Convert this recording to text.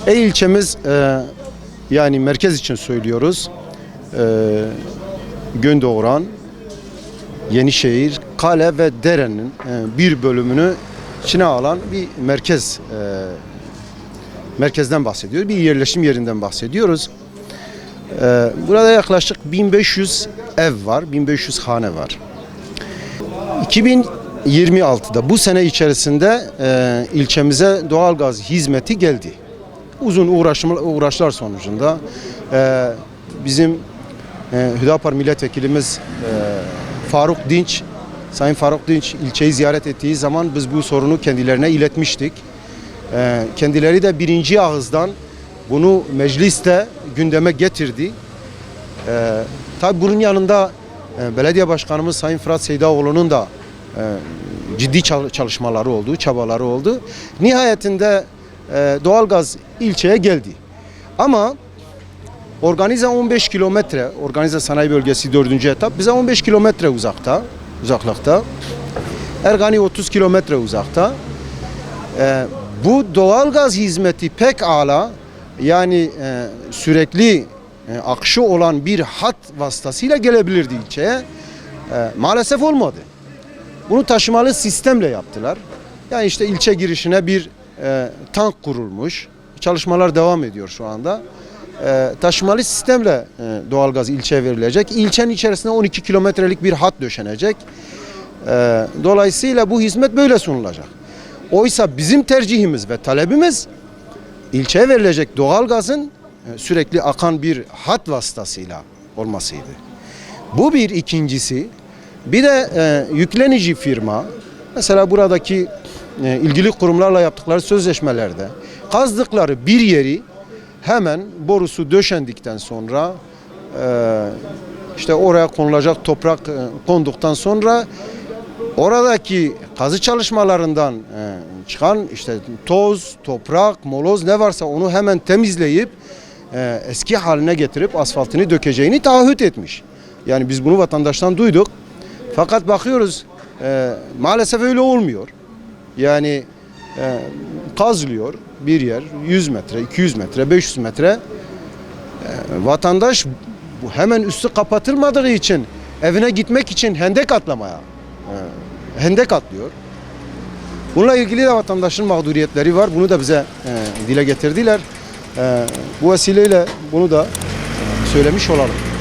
İlçemiz yani merkez için söylüyoruz. Gündoğran, Yenişehir, Kale ve Dere'nin bir bölümünü içine alan bir merkezden bahsediyoruz. Bir yerleşim yerinden bahsediyoruz. Burada yaklaşık 1500 ev var, 1500 hane var. 2026'da bu sene içerisinde ilçemize doğalgaz hizmeti geldi. Uzun uğraşlar sonucunda bizim Hüdapar milletvekilimiz Sayın Faruk Dinç ilçeyi ziyaret ettiği zaman biz bu sorunu kendilerine iletmiştik. Kendileri de birinci ağızdan bunu mecliste gündeme getirdi. Tabi bunun yanında belediye başkanımız Sayın Fırat Seydaoğlu'nun da ciddi çalışmaları oldu, çabaları oldu. Nihayetinde doğalgaz ilçeye geldi. Ama Organize 15 kilometre, Organize Sanayi Bölgesi 4. etap bize 15 kilometre uzaklıkta. Ergani 30 kilometre uzakta. Bu doğalgaz hizmeti pek ala, yani sürekli akışı olan bir hat vasıtasıyla gelebilirdi ilçeye. Maalesef olmadı. Bunu taşımalı sistemle yaptılar. Yani işte ilçe girişine bir tank kurulmuş. Çalışmalar devam ediyor şu anda. Taşımalı sistemle doğalgaz ilçeye verilecek. İlçenin içerisinde 12 kilometrelik bir hat döşenecek. Dolayısıyla bu hizmet böyle sunulacak. Oysa bizim tercihimiz ve talebimiz ilçeye verilecek doğalgazın sürekli akan bir hat vasıtasıyla olmasıydı. Bu bir. İkincisi, bir de yüklenici firma, mesela buradaki ilgili kurumlarla yaptıkları sözleşmelerde kazdıkları bir yeri hemen borusu döşendikten sonra işte oraya konulacak toprak konduktan sonra oradaki kazı çalışmalarından çıkan işte toz, toprak, moloz ne varsa onu hemen temizleyip eski haline getirip asfaltını dökeceğini taahhüt etmiş. Yani biz bunu vatandaştan duyduk. Fakat bakıyoruz maalesef öyle olmuyor. Yani kazılıyor bir yer 100 metre, 200 metre, 500 metre. Vatandaş bu hemen üstü kapatılmadığı için evine gitmek için hendek atlıyor. Bununla ilgili de vatandaşın mağduriyetleri var. Bunu da bize dile getirdiler. Bu vesileyle bunu da söylemiş olalım.